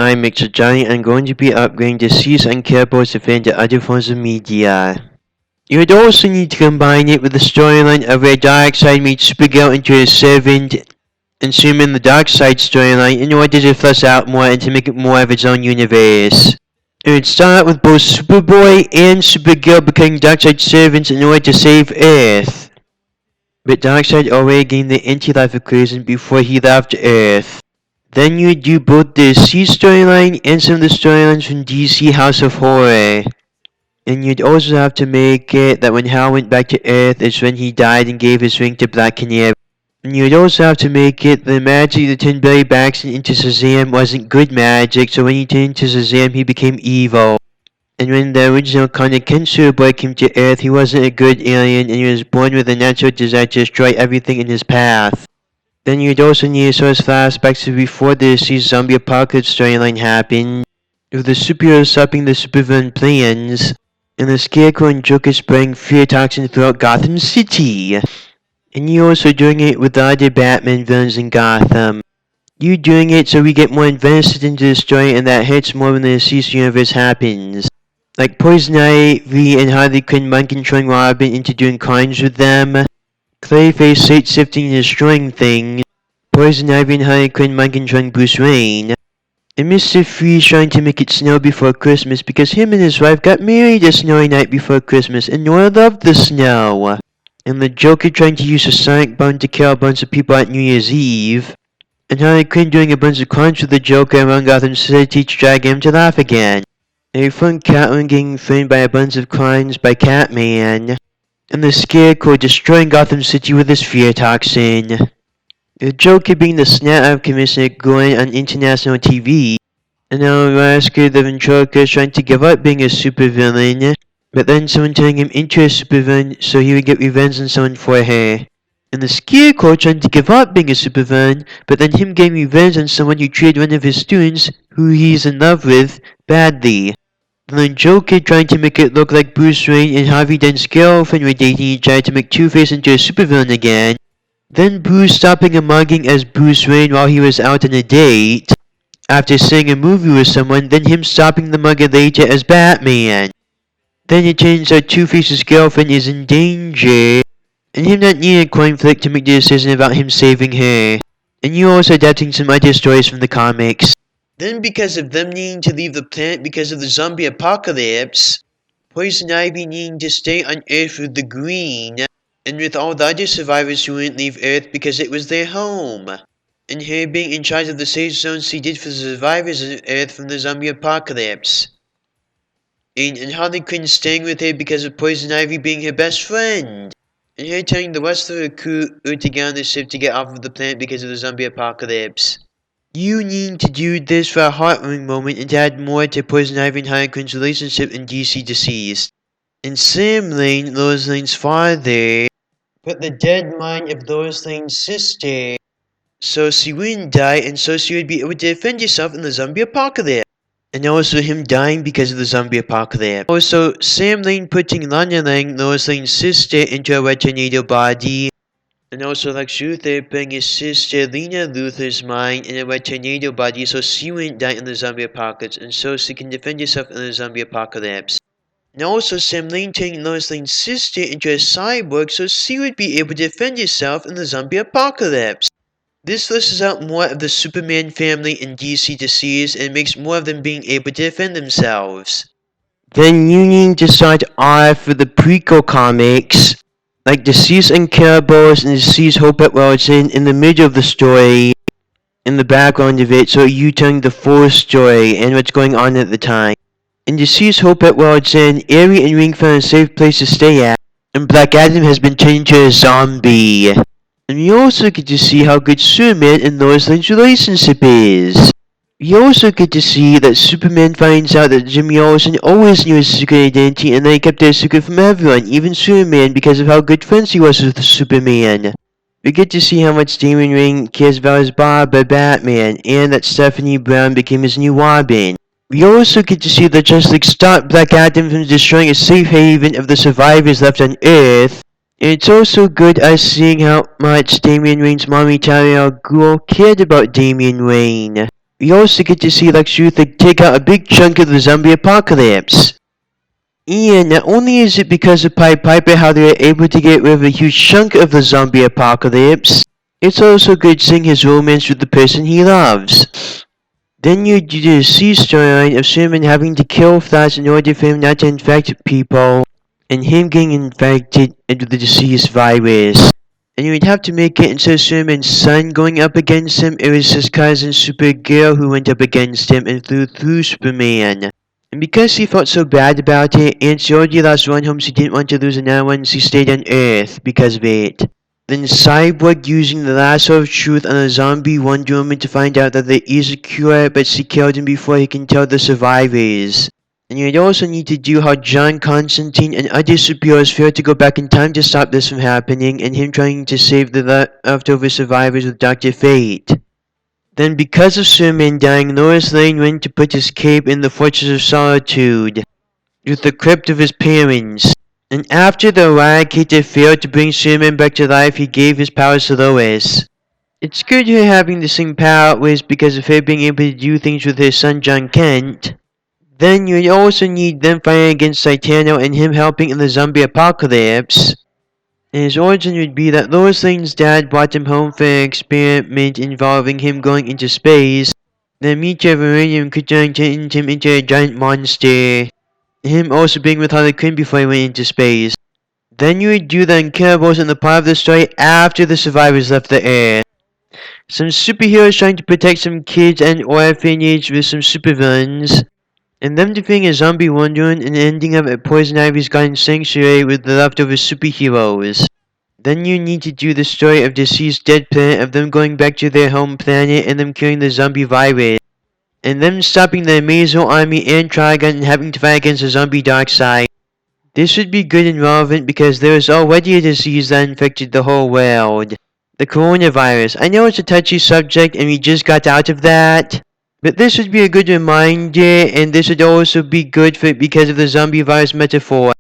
I'm Mr. Johnny. I'm going to be upgrading the Seas Unkillables to fan to other forms of media. You would also need to combine it with the storyline of where Darkseid meets Supergirl into a servant and zoom in the Darkseid storyline in order to flesh out more and to make it more of its own universe. It would start with both Superboy and Supergirl becoming Darkseid's servants in order to save Earth. But Darkseid already gained the anti-life equation before he left Earth. Then you do both the DC storyline and some of the storylines from DC House of Horror. And you'd also have to make it that when Hal went back to Earth is when he died and gave his ring to Black Canary. And you'd also have to make it the magic that turned Billy Baxter into Shazam wasn't good magic, so when he turned into Shazam he became evil. And when the original Conor Kent Superboy came to Earth, he wasn't a good alien and he was born with a natural desire to destroy everything in his path. Then you'd also need to source flashbacks to before the zombie apocalypse storyline happened, with the superheroes stopping the supervillain plans, and the Scarecrow and Joker spraying fear toxin throughout Gotham City. And you also doing it with the other Batman villains in Gotham. You doing it so we get more invested into the story and that hits more when the deceased universe happens. Like Poison Ivy and Harley Quinn mind-controlling Robin into doing crimes with them. Clayface shapeshifting and destroying things, Poison Ivy and Harley Quinn mind-controlling Bruce Wayne, and Mr. Freeze trying to make it snow before Christmas because him and his wife got married a snowy night before Christmas and Nora loved the snow, and the Joker trying to use a sonic bomb to kill a bunch of people at New Year's Eve, and Harley Quinn doing a bunch of crimes with the Joker around Gotham City to try to get him to laugh again, and a fun Catwoman getting framed by a bunch of crimes by Catman, and the Scarecrow destroying Gotham City with his fear toxin. The Joker being the snap out of Commissioner Gordon on international TV, and Alaska the ventriloquist trying to give up being a supervillain, but then someone turning him into a supervillain so he would get revenge on someone for her. And the Scarecrow trying to give up being a supervillain, but then him getting revenge on someone who treated one of his students, who he's in love with, badly. And then Joker trying to make it look like Bruce Wayne and Harvey Dent's girlfriend were dating each other to make Two-Face into a supervillain again. Then Bruce stopping a mugging as Bruce Wayne while he was out on a date, after seeing a movie with someone, then him stopping the mugger later as Batman. Then it turns out Two-Face's girlfriend is in danger, and him not needing a coin flick to make the decision about him saving her. And you also adapting some other stories from the comics. Then because of them needing to leave the planet because of the zombie apocalypse, Poison Ivy needing to stay on Earth with the Green, and with all the other survivors who wouldn't leave Earth because it was their home, and her being in charge of the safe zones she did for the survivors of Earth from the zombie apocalypse. And Harley Quinn staying with her because of Poison Ivy being her best friend, and her telling the rest of her crew to get on the ship to get off of the planet because of the zombie apocalypse. You need to do this for a heartwarming moment and to add more to Poison Ivy and Harley Quinn's relationship in DC Deceased. And Sam Lane, Lois Lane's father, put the dead mind of Lois Lane's sister so she wouldn't die and so she would be able to defend herself in the zombie apocalypse. And also him dying because of the zombie apocalypse. Also, Sam Lane putting Lana Lang, Lois Lane's sister, into a red tornado body. And also Lex Luthor putting his sister Lena Luthor's mind in a red tornado body so she wouldn't die in the zombie apocalypse and so she can defend herself in the zombie apocalypse. And also Sam Lane turning Lois Lane's sister into a cyborg so she would be able to defend herself in the zombie apocalypse. This lists out more of the Superman family in DC Deceased and makes more of them being able to defend themselves. Then you need to start off with the prequel comics, like Deceased Unkillables and Deceased Hope at Wilson in the middle of the story, in the background of it, so you telling the full story and what's going on at the time. In Deceased Hope at Wilson, Aerie and Ring found a safe place to stay at, and Black Adam has been turned into a zombie. And we also get to see how good Superman and Lois Lane's relationship is. We also get to see that Superman finds out that Jimmy Olsen always knew his secret identity and that he kept their secret from everyone, even Superman, because of how good friends he was with Superman. We get to see how much Damian Wayne cares about his Barbara Batman, and that Stephanie Brown became his new Robin. We also get to see that Justice League stopped Black Adam from destroying a safe haven of the survivors left on Earth. And it's also good us seeing how much Damian Wayne's mommy Talia al Ghul cared about Damian Wayne. We also get to see Lex Luthor take out a big chunk of the zombie apocalypse. And not only is it because of Pied Piper how they were able to get rid of a huge chunk of the zombie apocalypse, it's also good seeing his romance with the person he loves. Then you do the C storyline of Superman having to kill Flash in order for him not to infect people, and him getting infected with the disease virus. And you would have to make it instead of Superman's son going up against him, it was his cousin Supergirl who went up against him and flew through Superman. And because he felt so bad about it, and she already lost one home, she didn't want to lose another one, she stayed on Earth because of it. Then Cyborg using the lasso of truth on a zombie Wonder Woman to find out that there is a cure, but she killed him before he can tell the survivors. And you'd also need to do how John Constantine and other superheroes failed to go back in time to stop this from happening, and him trying to save the leftover survivors with Dr. Fate. Then because of Superman dying, Lois Lane went to put his cape in the Fortress of Solitude, with the crypt of his parents. And after the Eradicator failed to bring Superman back to life, he gave his powers to Lois. It's good her having the same powers because of her being able to do things with her son John Kent. Then you'd also need them fighting against Saitano and him helping in the zombie apocalypse. And his origin would be that Lois Lane's dad brought him home for an experiment involving him going into space. Then meteor of uranium kryptonite turned him into a giant monster. Him also being with Harley Quinn before he went into space. Then you would do the unkillables in the part of the story after the survivors left the Earth. Some superheroes trying to protect some kids and orphanage with some supervillains. And them defeating a zombie Wonder Woman and ending up at Poison Ivy's Garden Sanctuary with the leftover superheroes. Then you need to do the story of Deceased Dead Planet, of them going back to their home planet and them killing the zombie virus. And them stopping the Amazo Army and Trigon and having to fight against the zombie Darkseid. This would be good and relevant because there is already a disease that infected the whole world. The coronavirus. I know it's a touchy subject and we just got out of that. But this would be a good reminder, and this would also be good for because of the zombie virus metaphor.